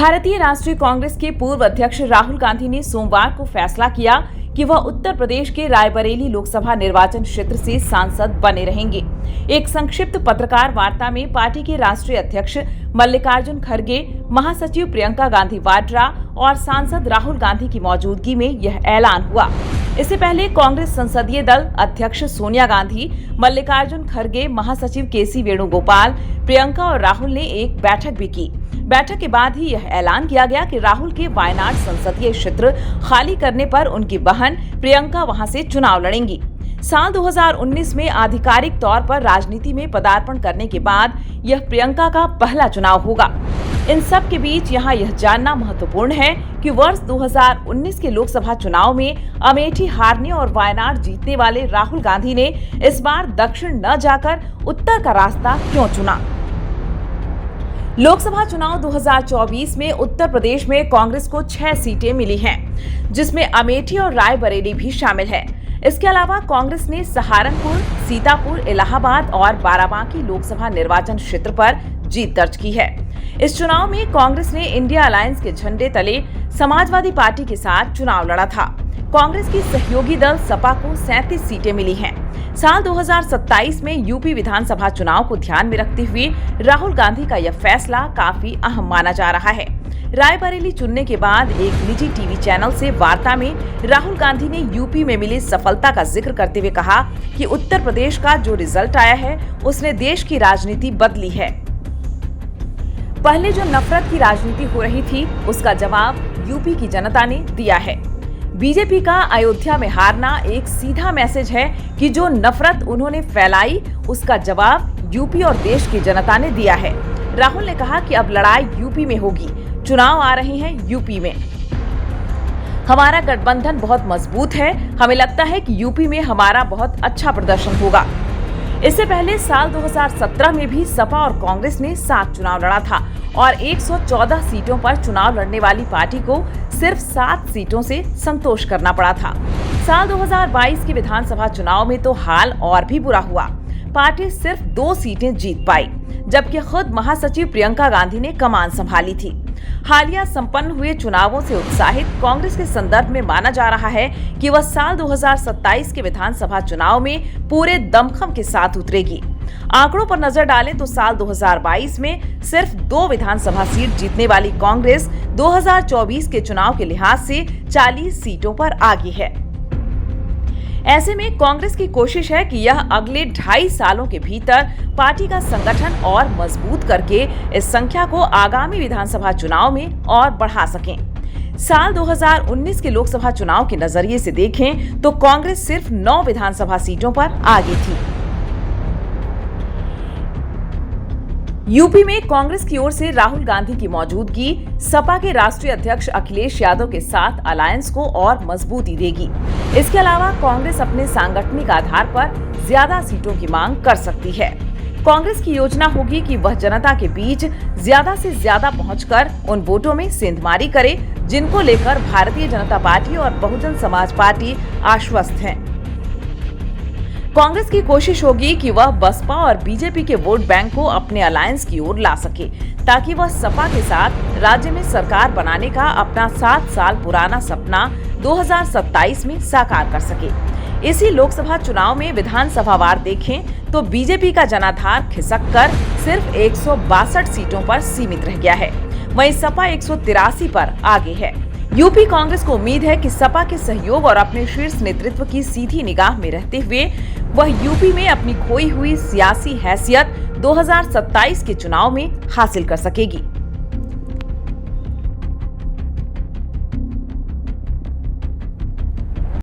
भारतीय राष्ट्रीय कांग्रेस के पूर्व अध्यक्ष राहुल गांधी ने सोमवार को फैसला किया कि वह उत्तर प्रदेश के रायबरेली लोकसभा निर्वाचन क्षेत्र से सांसद बने रहेंगे। एक संक्षिप्त पत्रकार वार्ता में पार्टी के राष्ट्रीय अध्यक्ष मल्लिकार्जुन खड़गे, महासचिव प्रियंका गांधी वाड्रा और सांसद राहुल गांधी की मौजूदगी में यह ऐलान हुआ। इससे पहले कांग्रेस संसदीय दल अध्यक्ष सोनिया गांधी, मल्लिकार्जुन खड़गे, महासचिव केसी वेणुगोपाल, प्रियंका और राहुल ने एक बैठक भी की। बैठक के बाद ही यह ऐलान किया गया कि राहुल के वायनाड संसदीय क्षेत्र खाली करने पर उनकी बहन प्रियंका वहां से चुनाव लड़ेंगी। साल 2019 में आधिकारिक तौर पर राजनीति में पदार्पण करने के बाद यह प्रियंका का पहला चुनाव होगा। इन सब के बीच यहाँ यह जानना महत्वपूर्ण है कि वर्ष 2019 के लोकसभा चुनाव में अमेठी हारने और वायनाड जीतने वाले राहुल गांधी ने इस बार दक्षिण न जाकर उत्तर का रास्ता क्यों चुना। लोकसभा चुनाव 2024 में उत्तर प्रदेश में कांग्रेस को 6 सीटें मिली हैं, जिसमें अमेठी और रायबरेली भी शामिल है। इसके अलावा कांग्रेस ने सहारनपुर, सीतापुर, इलाहाबाद और बाराबांकी लोकसभा निर्वाचन क्षेत्र पर जीत दर्ज की है। इस चुनाव में कांग्रेस ने इंडिया अलायंस के झंडे तले समाजवादी पार्टी के साथ चुनाव लड़ा था। कांग्रेस की सहयोगी दल सपा को 37 सीटें मिली हैं। साल 2027 में यूपी विधानसभा चुनाव को ध्यान में रखते हुए राहुल गांधी का यह फैसला काफी अहम माना जा रहा है। रायबरेली चुनने के बाद एक निजी टीवी चैनल से वार्ता में राहुल गांधी ने यूपी में मिली सफलता का जिक्र करते हुए कहा कि उत्तर प्रदेश का जो रिजल्ट आया है उसने देश की राजनीति बदली है। पहले जो नफरत की राजनीति हो रही थी उसका जवाब यूपी की जनता ने दिया है। बीजेपी का अयोध्या में हारना एक सीधा मैसेज है कि जो नफरत उन्होंने फैलाई उसका जवाब यूपी और देश की जनता ने दिया है। राहुल ने कहा कि अब लड़ाई यूपी में होगी, चुनाव आ रहे हैं यूपी में। हमारा गठबंधन बहुत मजबूत है, हमें लगता है कि यूपी में हमारा बहुत अच्छा प्रदर्शन होगा। इससे पहले साल 2017 में भी सपा और कांग्रेस ने साथ चुनाव लड़ा था और 114 सीटों पर चुनाव लड़ने वाली पार्टी को सिर्फ 7 सीटों से संतोष करना पड़ा था। साल 2022 के विधानसभा चुनाव में तो हाल और भी बुरा हुआ। पार्टी सिर्फ 2 सीटें जीत पाई, जबकि खुद महासचिव प्रियंका गांधी ने कमान संभाली थी। हालिया संपन्न हुए चुनावों से उत्साहित कांग्रेस के संदर्भ में माना जा रहा है कि वह साल 2027 के विधानसभा चुनाव में पूरे दमखम के साथ उतरेगी। आंकड़ों पर नजर डालें तो साल 2022 में सिर्फ 2 विधानसभा सीट जीतने वाली कांग्रेस 2024 के चुनाव के लिहाज से 40 सीटों पर आगे है। ऐसे में कांग्रेस की कोशिश है कि यह अगले 2.5 सालों के भीतर पार्टी का संगठन और मजबूत करके इस संख्या को आगामी विधानसभा चुनाव में और बढ़ा सकें। साल 2019 के लोकसभा चुनाव के नजरिए से देखें तो कांग्रेस सिर्फ 9 विधानसभा सीटों पर आगे थी। यूपी में कांग्रेस की ओर से राहुल गांधी की मौजूदगी सपा के राष्ट्रीय अध्यक्ष अखिलेश यादव के साथ अलायंस को और मजबूती देगी। इसके अलावा कांग्रेस अपने सांगठनिक आधार पर ज्यादा सीटों की मांग कर सकती है। कांग्रेस की योजना होगी कि वह जनता के बीच ज्यादा से ज्यादा पहुंचकर उन वोटों में सेंधमारी करे जिनको लेकर भारतीय जनता पार्टी और बहुजन समाज पार्टी आश्वस्त हैं। कांग्रेस की कोशिश होगी कि वह बसपा और बीजेपी के वोट बैंक को अपने अलायंस की ओर ला सके, ताकि वह सपा के साथ राज्य में सरकार बनाने का अपना 7 साल पुराना सपना 2027 में साकार कर सके। इसी लोकसभा चुनाव में विधानसभावार देखें तो बीजेपी का जनाधार खिसक कर सिर्फ 162 सीटों पर सीमित रह गया है, वहीं सपा 183 पर आगे है। यूपी कांग्रेस को उम्मीद है कि सपा के सहयोग और अपने शीर्ष नेतृत्व की सीधी निगाह में रहते हुए वह यूपी में अपनी खोई हुई सियासी हैसियत 2027 के चुनाव में हासिल कर सकेगी।